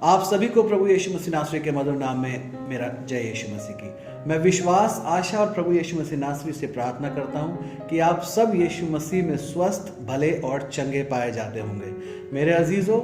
आप सभी को प्रभु यीशु मसीह नासरी के मधुर नाम में मेरा जय यीशु मसीह की। मैं विश्वास, आशा और प्रभु यीशु मसीह नासरी से प्रार्थना करता हूं कि आप सब यीशु मसीह में स्वस्थ, भले और चंगे पाए जाते होंगे। मेरे अजीजों,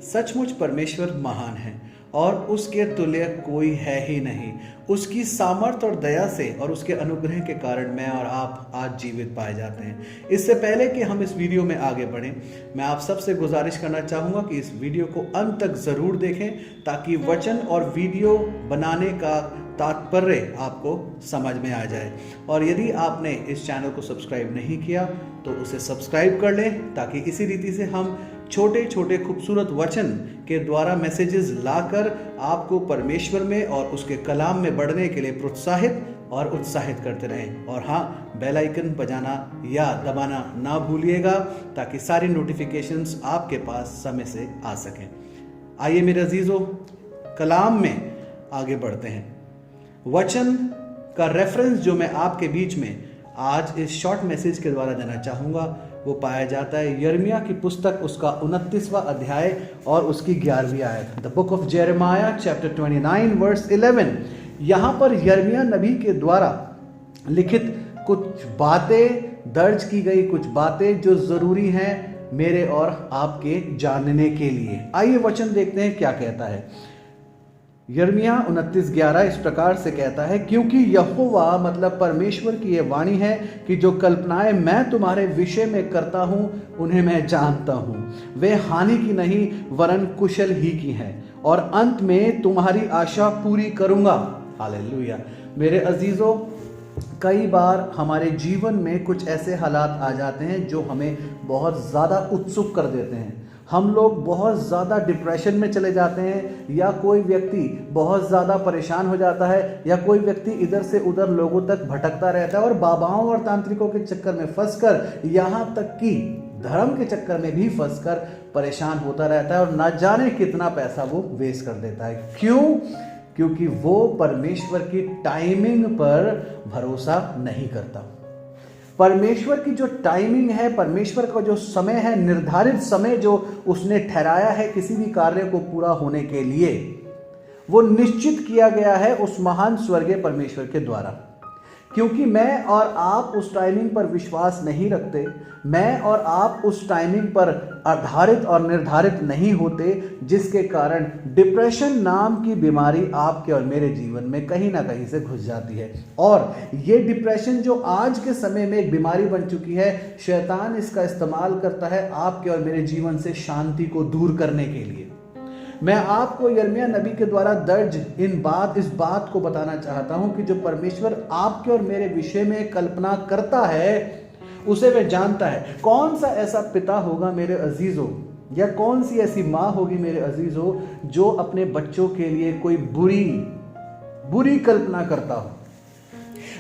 सचमुच परमेश्वर महान है और उसके तुल्य कोई है ही नहीं। उसकी सामर्थ और दया से और उसके अनुग्रह के कारण मैं और आप आज जीवित पाए जाते हैं। इससे पहले कि हम इस वीडियो में आगे बढ़ें, मैं आप सबसे गुजारिश करना चाहूँगा कि इस वीडियो को अंत तक ज़रूर देखें ताकि वचन और वीडियो बनाने का तात्पर्य आपको समझ में आ जाए। और यदि आपने इस चैनल को सब्सक्राइब नहीं किया तो उसे सब्सक्राइब कर लें ताकि इसी रीति से हम छोटे छोटे खूबसूरत वचन के द्वारा मैसेजेस लाकर आपको परमेश्वर में और उसके कलाम में बढ़ने के लिए प्रोत्साहित और उत्साहित करते रहें। और हाँ, बेल आइकन बजाना या दबाना ना भूलिएगा ताकि सारी नोटिफिकेशंस आपके पास समय से आ सकें। आइए मेरे अजीजों, कलाम में आगे बढ़ते हैं। वचन का रेफरेंस जो मैं आपके बीच में आज इस शॉर्ट मैसेज के द्वारा देना चाहूँगा वो पाया जाता है यिर्मयाह की पुस्तक, उसका 29वां अध्याय और उसकी 11वीं आयत। The book of Jeremiah chapter 29 verse 11। यहाँ पर यिर्मयाह नबी के द्वारा लिखित कुछ बातें दर्ज की गई, कुछ बातें जो जरूरी हैं मेरे और आपके जानने के लिए। आइए वचन देखते हैं क्या कहता है। यिर्मयाह 29:11 इस प्रकार से कहता है, क्योंकि यहोवा मतलब परमेश्वर की यह वाणी है कि जो कल्पनाएं मैं तुम्हारे विषय में करता हूं उन्हें मैं जानता हूं। वे हानि की नहीं वरन कुशल ही की हैं और अंत में तुम्हारी आशा पूरी करूंगा। हालेलुया। मेरे अजीजों, कई बार हमारे जीवन में कुछ ऐसे हालात आ जाते हैं जो हमें बहुत ज़्यादा उत्सुक कर देते हैं। हम लोग बहुत ज़्यादा डिप्रेशन में चले जाते हैं, या कोई व्यक्ति बहुत ज़्यादा परेशान हो जाता है, या कोई व्यक्ति इधर से उधर लोगों तक भटकता रहता है और बाबाओं और तांत्रिकों के चक्कर में फंसकर, यहाँ तक कि धर्म के चक्कर में भी फंसकर परेशान होता रहता है और ना जाने कितना पैसा वो वेस्ट कर देता है। क्यों? क्योंकि वो परमेश्वर की टाइमिंग पर भरोसा नहीं करता। परमेश्वर की जो टाइमिंग है, परमेश्वर का जो समय है, निर्धारित समय जो उसने ठहराया है किसी भी कार्य को पूरा होने के लिए, वो निश्चित किया गया है उस महान स्वर्गीय परमेश्वर के द्वारा। क्योंकि मैं और आप उस टाइमिंग पर विश्वास नहीं रखते, मैं और आप उस टाइमिंग पर आधारित और निर्धारित नहीं होते, जिसके कारण डिप्रेशन नाम की बीमारी आपके और मेरे जीवन में कहीं ना कहीं से घुस जाती है। और ये डिप्रेशन जो आज के समय में एक बीमारी बन चुकी है, शैतान इसका इस्तेमाल करता है आपके और मेरे जीवन से शांति को दूर करने के लिए। मैं आपको यिर्मयाह नबी के द्वारा दर्ज इस बात को बताना चाहता हूं कि जो परमेश्वर आपके और मेरे विषय में कल्पना करता है उसे वह जानता है। कौन सा ऐसा पिता होगा मेरे अजीजों, या कौन सी ऐसी माँ होगी मेरे अजीजों, जो अपने बच्चों के लिए कोई बुरी कल्पना करता हो।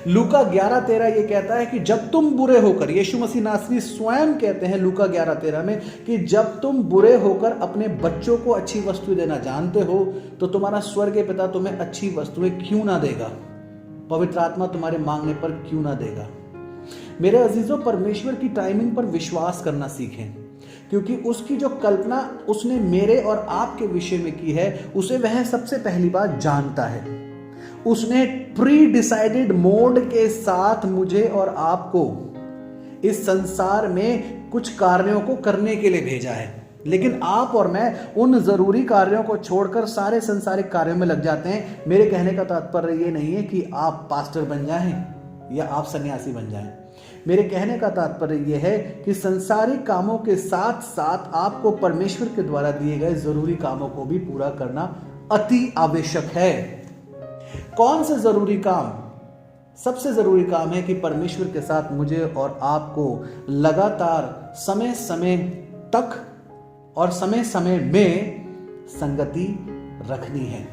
लूका 11:13 ये कहता है कि जब तुम बुरे होकर, यीशु मसीह नासरी स्वयं कहते हैं लूका 11:13 में कि जब तुम बुरे होकर अपने बच्चों को अच्छी वस्तु देना जानते हो तो तुम्हारा स्वर्गीय पिता तुम्हें अच्छी वस्तुएं क्यों ना देगा, पवित्र आत्मा तुम्हारे मांगने पर क्यों ना देगा। मेरे अजीजों, परमेश्वर की टाइमिंग पर विश्वास करना सीखें, क्योंकि उसकी जो कल्पना उसने मेरे और आपके विषय में की है उसे वह सबसे पहली बात जानता है। उसने प्री डिसाइडेड मोड के साथ मुझे और आपको इस संसार में कुछ कार्यों को करने के लिए भेजा है, लेकिन आप और मैं उन जरूरी कार्यों को छोड़कर सारे संसारिक कार्यों में लग जाते हैं। मेरे कहने का तात्पर्य ये नहीं है कि आप पास्टर बन जाएं या आप सन्यासी बन जाएं। मेरे कहने का तात्पर्य यह है कि संसारिक कामों के साथ साथ आपको परमेश्वर के द्वारा दिए गए जरूरी कामों को भी पूरा करना अति आवश्यक है। कौन से जरूरी काम? सबसे जरूरी काम है कि परमेश्वर के साथ मुझे और आपको लगातार समय समय तक और समय समय में संगति रखनी है।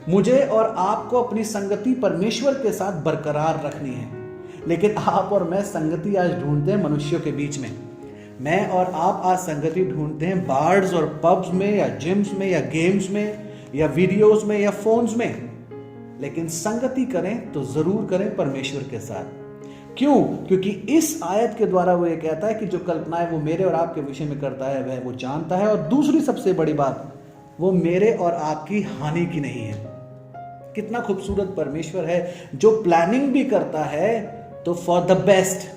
मुझे और आपको अपनी संगति परमेश्वर के साथ बरकरार रखनी है। लेकिन आप और मैं संगति आज ढूंढते हैं मनुष्यों के बीच में। मैं और आप आज संगति ढूंढते हैं बार्स और पब्स में, या जिम्स में, या गेम्स में, या वीडियोस में, या फोन्स में। लेकिन संगति करें तो जरूर करें परमेश्वर के साथ। क्यों? क्योंकि इस आयत के द्वारा वो ये कहता है कि जो कल्पनाएं वो मेरे और आपके विषय में करता है वह वो जानता है। और दूसरी सबसे बड़ी बात, वो मेरे और आपकी हानि की नहीं है। कितना खूबसूरत परमेश्वर है जो प्लानिंग भी करता है तो फॉर द बेस्ट,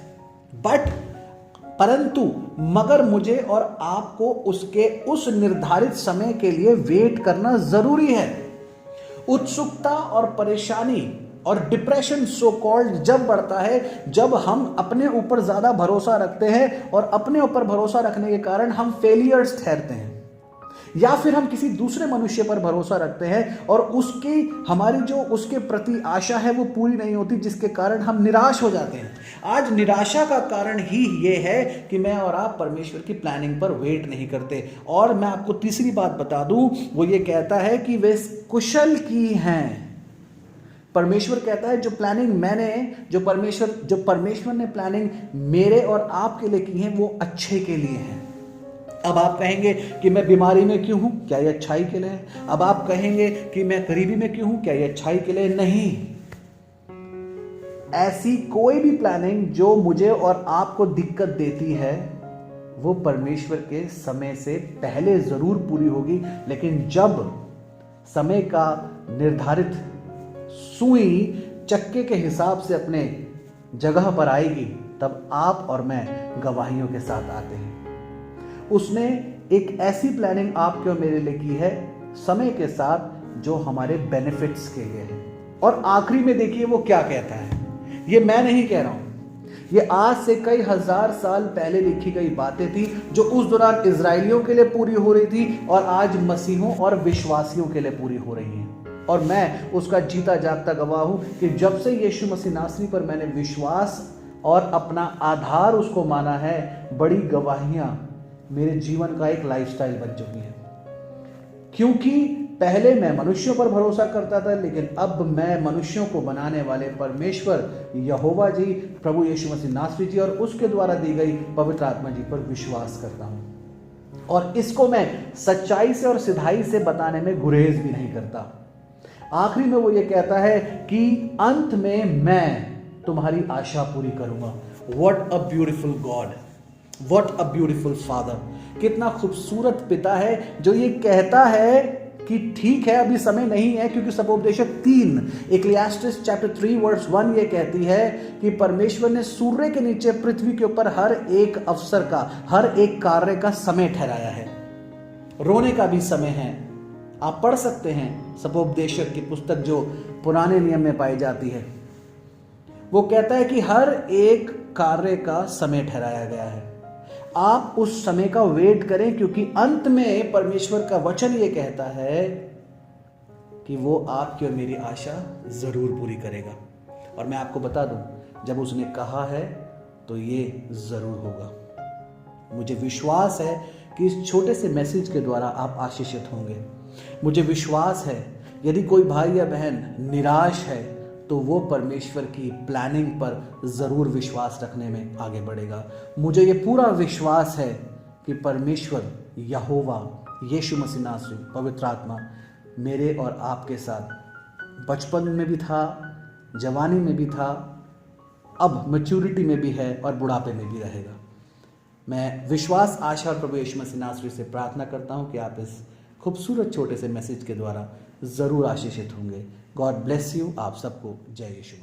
परंतु मगर मुझे और आपको उसके उस निर्धारित समय के लिए वेट करना जरूरी है। उत्सुकता और परेशानी और डिप्रेशन सो कॉल्ड जब बढ़ता है, जब हम अपने ऊपर ज्यादा भरोसा रखते हैं और अपने ऊपर भरोसा रखने के कारण हम फेलियर्स ठहरते हैं, या फिर हम किसी दूसरे मनुष्य पर भरोसा रखते हैं और उसकी हमारी जो उसके प्रति आशा है वो पूरी नहीं होती, जिसके कारण हम निराश हो जाते हैं। आज निराशा का कारण ही ये है कि मैं और आप परमेश्वर की प्लानिंग पर वेट नहीं करते। और मैं आपको तीसरी बात बता दूं, वो ये कहता है कि वे कुशल की हैं। परमेश्वर कहता है जो परमेश्वर ने प्लानिंग मेरे और आपके लिए की है वो अच्छे के लिए है। अब आप कहेंगे कि मैं बीमारी में क्यों हूं, क्या ये अच्छाई के लिए है? अब आप कहेंगे कि मैं गरीबी में क्यों हूं, क्या ये अच्छाई के लिए? नहीं। ऐसी कोई भी प्लानिंग जो मुझे और आपको दिक्कत देती है वो परमेश्वर के समय से पहले जरूर पूरी होगी, लेकिन जब समय का निर्धारित सुई चक्के के हिसाब से अपने जगह पर आएगी तब आप और मैं गवाहियों के साथ आते हैं। उसने एक ऐसी प्लानिंग आपके और मेरे लिए की है समय के साथ जो हमारे बेनिफिट्स के लिए है। और आखिरी में देखिए वो क्या कहता है, ये मैं नहीं कह रहा हूं, ये आज से कई हजार साल पहले लिखी गई बातें थी जो उस दौरान इजरायलियों के लिए पूरी हो रही थी और आज मसीहों और विश्वासियों के लिए पूरी हो रही हैं। और मैं उसका जीता जागता गवाह हूं कि जब से यीशु मसीह नासरी पर मैंने विश्वास और अपना आधार उसको माना है, बड़ी गवाहियां मेरे जीवन का एक लाइफस्टाइल बन चुकी है। क्योंकि पहले मैं मनुष्यों पर भरोसा करता था, लेकिन अब मैं मनुष्यों को बनाने वाले परमेश्वर यहोवा जी, प्रभु यीशु मसीह नासरी जी और उसके द्वारा दी गई पवित्र आत्मा जी पर विश्वास करता हूं। और इसको मैं सच्चाई से और सिधाई से बताने में गुरेज भी नहीं करता। आखिरी में वो ये कहता है कि अंत में मैं तुम्हारी आशा पूरी करूंगा। What a beautiful God, what a beautiful father. कितना खूबसूरत पिता है जो ये कहता है कि ठीक है अभी समय नहीं है, क्योंकि सपोपदेशक 3 इक्लेसियास्टिस चैप्टर 3 वर्स 1 ये कहती है कि परमेश्वर ने सूर्य के नीचे पृथ्वी के ऊपर हर एक अवसर का, हर एक कार्य का समय ठहराया है। रोने का भी समय है। आप पढ़ सकते हैं सपोपदेशक की पुस्तक जो पुराने नियम में पाई जाती है। वो कहता है कि हर एक कार्य का समय ठहराया गया है। आप उस समय का वेट करें, क्योंकि अंत में परमेश्वर का वचन ये कहता है कि वो आपकी और मेरी आशा जरूर पूरी करेगा। और मैं आपको बता दूं, जब उसने कहा है तो ये जरूर होगा। मुझे विश्वास है कि इस छोटे से मैसेज के द्वारा आप आशीषित होंगे। मुझे विश्वास है यदि कोई भाई या बहन निराश है तो वो परमेश्वर की प्लानिंग पर ज़रूर विश्वास रखने में आगे बढ़ेगा। मुझे ये पूरा विश्वास है कि परमेश्वर यहोवा यीशु मसीह नासरी पवित्र आत्मा मेरे और आपके साथ बचपन में भी था, जवानी में भी था, अब मैच्योरिटी में भी है और बुढ़ापे में भी रहेगा। मैं विश्वास, आशा और प्रभु यीशु मसीह नासरी से प्रार्थना करता हूँ कि आप इस खूबसूरत छोटे से मैसेज के द्वारा ज़रूर आशीषित होंगे। God bless you. आप सबको जय यीशु।